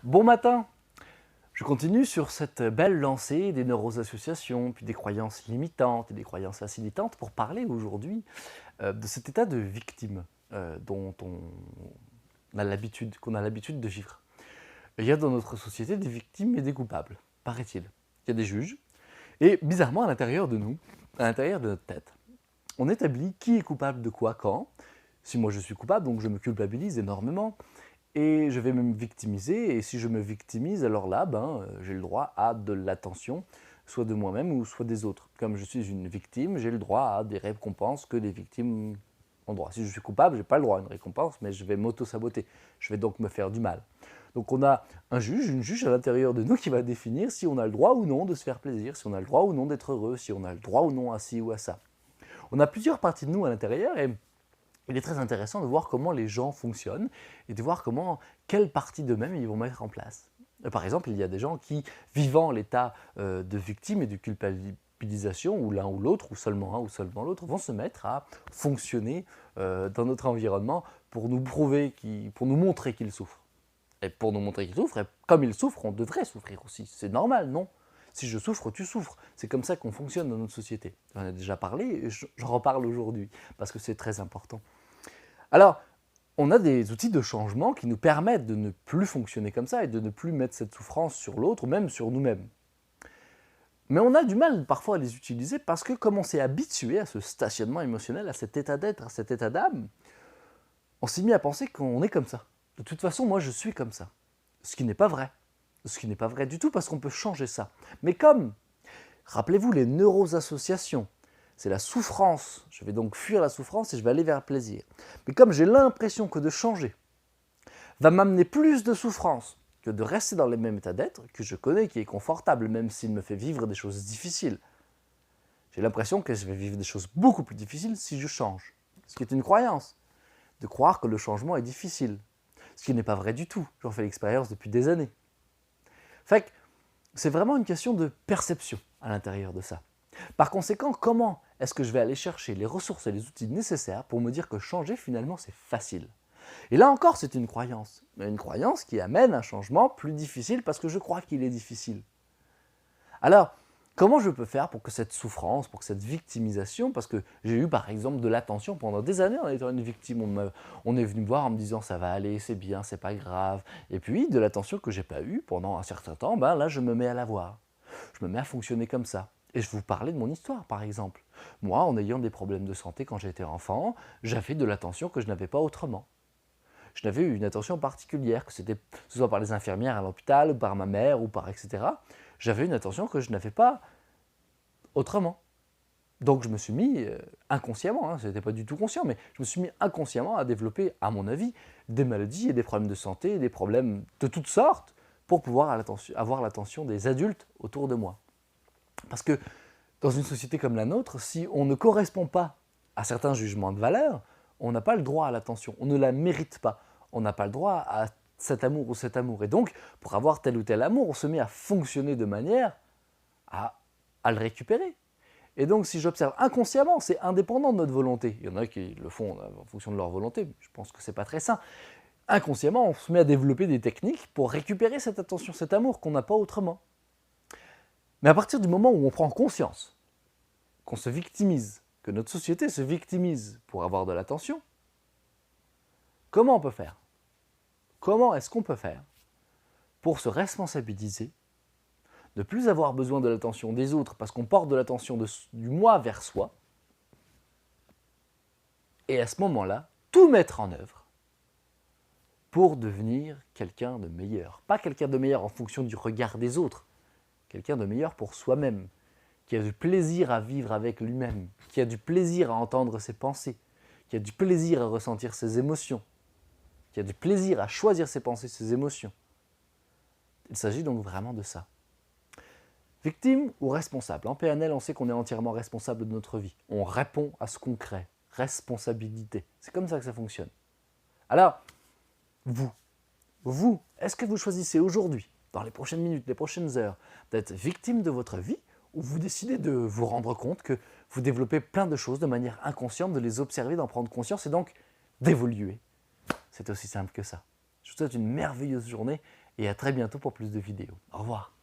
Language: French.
Bon matin! Je continue sur cette belle lancée des neuroassociations, puis des croyances limitantes et des croyances facilitantes pour parler aujourd'hui de cet état de victime dont qu'on a l'habitude de vivre. Il y a dans notre société des victimes et des coupables, paraît-il. Il y a des juges. Et bizarrement, à l'intérieur de nous, à l'intérieur de notre tête, on établit qui est coupable de quoi, quand. Si moi je suis coupable, donc je me culpabilise énormément. Et je vais me victimiser, et si je me victimise, alors là, j'ai le droit à de l'attention, soit de moi-même ou soit des autres. Comme je suis une victime, j'ai le droit à des récompenses que les victimes ont droit. Si je suis coupable, je n'ai pas le droit à une récompense, mais je vais m'auto-saboter. Je vais donc me faire du mal. Donc on a un juge, une juge à l'intérieur de nous qui va définir si on a le droit ou non de se faire plaisir, si on a le droit ou non d'être heureux, si on a le droit ou non à ci ou à ça. On a plusieurs parties de nous à l'intérieur, et il est très intéressant de voir comment les gens fonctionnent et de voir quelle partie d'eux-mêmes ils vont mettre en place. Par exemple, il y a des gens qui, vivant l'état de victime et de culpabilisation, ou l'un ou l'autre, ou seulement un ou seulement l'autre, vont se mettre à fonctionner dans notre environnement pour nous pour nous montrer qu'ils souffrent. Et pour nous montrer qu'ils souffrent, et comme ils souffrent, on devrait souffrir aussi. C'est normal, non? Si je souffre, tu souffres. C'est comme ça qu'on fonctionne dans notre société. J'en ai déjà parlé et j'en reparle aujourd'hui parce que c'est très important. Alors, on a des outils de changement qui nous permettent de ne plus fonctionner comme ça et de ne plus mettre cette souffrance sur l'autre ou même sur nous-mêmes. Mais on a du mal parfois à les utiliser parce que comme on s'est habitué à ce stationnement émotionnel, à cet état d'être, à cet état d'âme, on s'est mis à penser qu'on est comme ça. De toute façon, moi je suis comme ça. Ce qui n'est pas vrai. Ce qui n'est pas vrai du tout parce qu'on peut changer ça. Mais comme, rappelez-vous les neuroassociations, c'est la souffrance. Je vais donc fuir la souffrance et je vais aller vers le plaisir. Mais comme j'ai l'impression que de changer va m'amener plus de souffrance que de rester dans le même état d'être, que je connais, qui est confortable, même s'il me fait vivre des choses difficiles, j'ai l'impression que je vais vivre des choses beaucoup plus difficiles si je change. Ce qui est une croyance, de croire que le changement est difficile. Ce qui n'est pas vrai du tout. J'en fais l'expérience depuis des années. Fait que c'est vraiment une question de perception à l'intérieur de ça. Par conséquent, comment est-ce que je vais aller chercher les ressources et les outils nécessaires pour me dire que changer, finalement, c'est facile? Et là encore, c'est une croyance qui amène un changement plus difficile parce que je crois qu'il est difficile. Alors, comment je peux faire pour que cette souffrance, pour que cette victimisation, parce que j'ai eu par exemple de l'attention pendant des années en étant une victime, on est venu me voir en me disant ça va aller, c'est bien, c'est pas grave, et puis de l'attention que j'ai pas eue pendant un certain temps, là je me mets à l'avoir, je me mets à fonctionner comme ça. Et je vais vous parler de mon histoire par exemple. Moi, en ayant des problèmes de santé quand j'étais enfant, j'avais de l'attention que je n'avais pas autrement. Je n'avais eu une attention particulière, que ce soit par les infirmières à l'hôpital, ou par ma mère, ou par etc. J'avais une attention que je n'avais pas autrement. Donc je me suis mis inconsciemment, ce n'était pas du tout conscient, mais je me suis mis inconsciemment à développer, à mon avis, des maladies et des problèmes de santé, des problèmes de toutes sortes, pour pouvoir avoir l'attention des adultes autour de moi. Parce que dans une société comme la nôtre, si on ne correspond pas à certains jugements de valeur, on n'a pas le droit à l'attention, on ne la mérite pas, on n'a pas le droit à cet amour ou cet amour. Et donc, pour avoir tel ou tel amour, on se met à fonctionner de manière à le récupérer. Et donc, si j'observe inconsciemment, c'est indépendant de notre volonté. Il y en a qui le font en fonction de leur volonté, mais je pense que ce n'est pas très sain. Inconsciemment, on se met à développer des techniques pour récupérer cette attention, cet amour qu'on n'a pas autrement. Mais à partir du moment où on prend conscience qu'on se victimise, que notre société se victimise pour avoir de l'attention, comment on peut faire? Comment est-ce qu'on peut faire pour se responsabiliser, ne plus avoir besoin de l'attention des autres parce qu'on porte de l'attention du moi vers soi, et à ce moment-là, tout mettre en œuvre pour devenir quelqu'un de meilleur. Pas quelqu'un de meilleur en fonction du regard des autres, quelqu'un de meilleur pour soi-même, qui a du plaisir à vivre avec lui-même, qui a du plaisir à entendre ses pensées, qui a du plaisir à ressentir ses émotions, qui a du plaisir à choisir ses pensées, ses émotions. Il s'agit donc vraiment de ça. Victime ou responsable? En PNL, on sait qu'on est entièrement responsable de notre vie. On répond à ce qu'on crée. Responsabilité. C'est comme ça que ça fonctionne. Alors, vous, est-ce que vous choisissez aujourd'hui, dans les prochaines minutes, les prochaines heures, d'être victime de votre vie, ou vous décidez de vous rendre compte que vous développez plein de choses de manière inconsciente, de les observer, d'en prendre conscience et donc d'évoluer? C'est aussi simple que ça. Je vous souhaite une merveilleuse journée et à très bientôt pour plus de vidéos. Au revoir.